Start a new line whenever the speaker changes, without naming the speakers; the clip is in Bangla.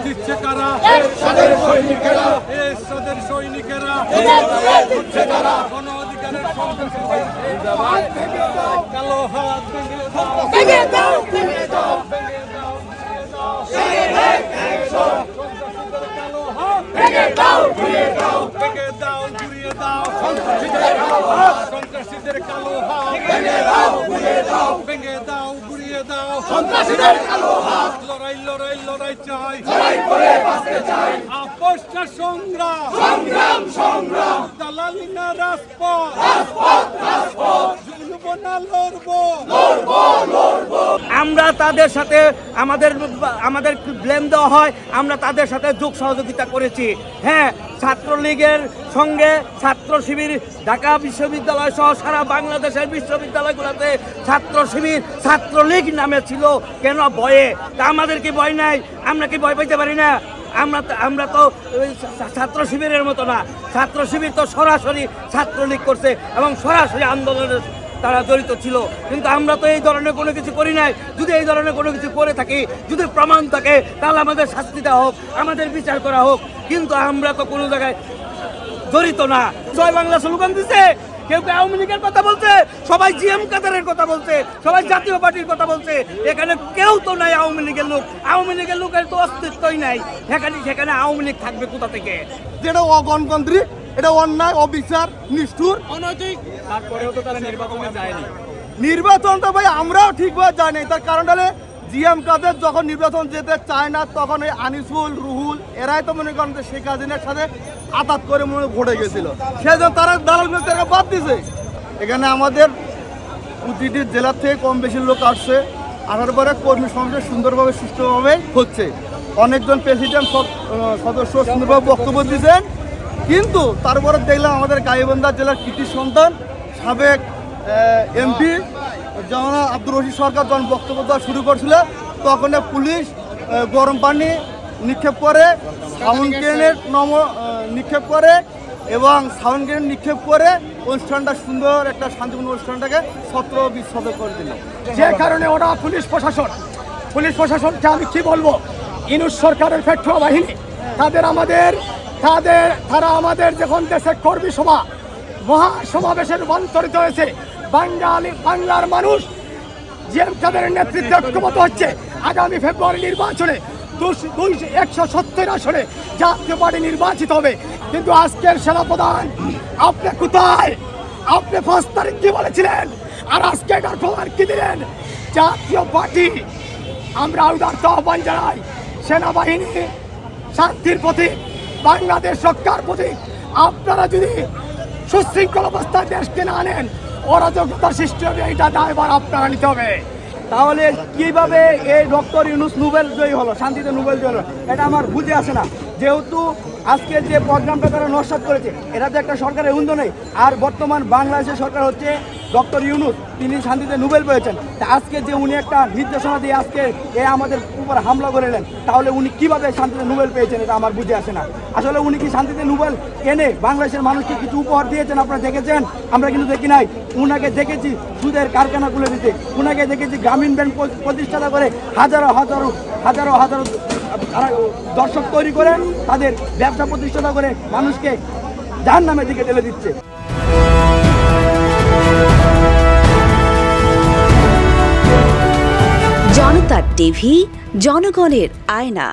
দিচ্ছে কারা?
এরশাদের সৈনিকেরা,
এরশাদের সৈনিকেরা, গণ অধিকারের কালো হাত ভেঙে দাও, ভেঙে দাও, ভেঙে দাও, কালো হাত
ভেঙে দাও, ঘুরিয়ে দাও,
ভেঙে দাও, ঘুরিয়ে দাও, সন্ত্রাসীদের কালো হাত
ভেঙে দাও, ঘুরিয়ে দাও,
ভেঙে দাও, ঘুরিয়ে দাও,
সন্ত্রাসীদের কালো হাত
লড়াই লড়াই লড়াই চাই,
লড়াই করে বাঁচতে চাই,
আপোষটা সংগ্রাম,
সংগ্রাম সংগ্রাম,
দালালি না রাজপথ,
রাজপথ রাজপথ,
ঝুলবো না লড়বো,
লড়বো লড়বো।
আমরা তাদের সাথে আমাদের ব্লেম দেওয়া হয়, আমরা তাদের সাথে যোগ সহযোগিতা করেছি। হ্যাঁ, ছাত্রলীগের সঙ্গে ছাত্র শিবির ঢাকা বিশ্ববিদ্যালয় সহ সারা বাংলাদেশের বিশ্ববিদ্যালয়গুলোতে ছাত্র শিবির ছাত্রলীগ নামে ছিল। কেন ভয়ে? তা আমাদের কি ভয় নাই? আমরা কি ভয় পাইতে পারি না? আমরা তো ছাত্র শিবিরের মতো না। ছাত্র শিবির তো সরাসরি ছাত্রলীগ করছে এবং সরাসরি আন্দোলনের তারা জড়িত ছিল, কিন্তু আমরা তো এই ধরনের কোনো কিছু করি নাই। যদি এই ধরনের কোনো কিছু করে থাকি, যদি প্রমাণ থাকে, তাহলে আমাদের শাস্তি দেওয়া হোক, আমাদের বিচার করা হোক, কিন্তু আমরা তো কোনো জায়গায় জড়িত না। জয় বাংলা স্লোগান দিচ্ছে, কেউ কেউ আওয়ামী লীগের কথা বলছে, সবাই জিএম কাদেরের কথা বলছে, সবাই জাতীয় পার্টির কথা বলছে। এখানে কেউ তো নাই আওয়ামী লীগের লোক, আওয়ামী লীগের লোকের তো অস্তিত্বই নাই। সেখানে আওয়ামী লীগ থাকবে কোথা থেকে?
যেটা অগণতান্ত্রিক, এটা অন্যায়, অবিচার, নিষ্ঠুর,
অনৈতিক। তারপরেও তো তারা নির্বাচনে যায়নি।
নির্বাচনটা ভাই আমরাও ঠিকভাবে জানি। তার কারণ হলে জিএম কাদের যখন নির্বাচন যেতে চায় না, তখন ওই আনিসুল, রুহুল এরাই তো মনে করেন যে শেখ হাসিনার সাথে আঘাত করে মনে ভোটে গেছিল, সেই জন্য তারা দালাল তারা বাদ দিছে। এখানে আমাদের প্রতিটি জেলার থেকে কম বেশি লোক আসছে, আসার পরে কর্মী সমাবেশ সুন্দরভাবে সুষ্ঠুভাবে হচ্ছে। অনেকজন প্রেসিডেন্ট সদস্য সুন্দরভাবে বক্তব্য দিয়েছেন, কিন্তু তারপরে দেখলাম আমাদের গাইবান্ধা জেলার কৃতি সন্তান সাবেক এমপি যেমন আব্দুর রশিদ সরকার যখন বক্তব্য দেওয়া শুরু করছিল, তখন পুলিশ গরম পানি নিক্ষেপ করে, সাউন্ড গ্রেনেড নিক্ষেপ করে এবং সাউন্ড গ্রেনেড নিক্ষেপ করে অনুষ্ঠানটা সুন্দর একটা শান্তিপূর্ণ অনুষ্ঠানটাকে ছত্র বিচ্ছদ করে দিল।
যে কারণে ওরা পুলিশ প্রশাসনকে আমি কি বলবো, ইউনূস সরকারের পেট্রোল বাহিনী তারা আমাদের যখন দেশে কর্মী সভা মহাসমাবেশে রূপান্তরিত হয়েছে, বাংলার মানুষ জিএম কাদেরের নেতৃত্বে ঐক্যবদ্ধ হচ্ছে। আগামী ফেব্রুয়ারি নির্বাচনে 170 আসনে জাতীয় পার্টি নির্বাচিত হবে। কিন্তু আজকের সেনাপ্রধান আপনি কোথায়? আপনি 5 তারিখ কি বলেছিলেন, আর আজকে এটার প্রমাণ কি দিলেন? জাতীয় পার্টি আমরা উদারত আহ্বান জানাই, সেনাবাহিনী শান্তির প্রতীক, বাংলাদেশ রক্ষার প্রতীক। আপনারা যদি সুশৃঙ্খল অবস্থায় দেশকে না আনেন, অরাজকতা সৃষ্টি হবে, এটা দায়ভার আপনারা নিতে হবে।
তাহলে কিভাবে এই ডক্টর ইউনূস নোবেল জয়ী হলো, শান্তিতে নোবেল জয়ী হলো, এটা আমার বুঝে আসে না। যেহেতু আজকের যে প্রোগ্রামটা তারা নস্যাৎ করেছে, এটা তো একটা সরকারের উন্নয়ন নেই। আর বর্তমান বাংলাদেশের সরকার হচ্ছে ডক্টর ইউনূস, তিনি শান্তিতে নোবেল পেয়েছেন। তা আজকে যে উনি একটা নির্দেশনা দিয়ে আজকে আমাদের উপর হামলা করেলেন, তাহলে উনি কিভাবে শান্তিতে নোবেল পেয়েছেন, এটা আমার বুঝে আসে না। আসলে উনি কি শান্তিতে নোবেল এনে বাংলাদেশের মানুষকে কিছু উপহার দিয়েছেন? আপনারা দেখেছেন? আমরা কিন্তু দেখি নাই। উনাকে দেখেছি সুদের কারখানা খুলে দিতে, উনাকে দেখেছি গ্রামীণ ব্যাংক প্রতিষ্ঠাতা করে হাজারো হাজারো হাজারো হাজারো দর্শক তৈরি করে তাদের ব্যবসা প্রতিষ্ঠাতা করে মানুষকে জাহান্নামের দিকে ঠেলে দিচ্ছে।
জনতা টিভি, জনগণের আয়না।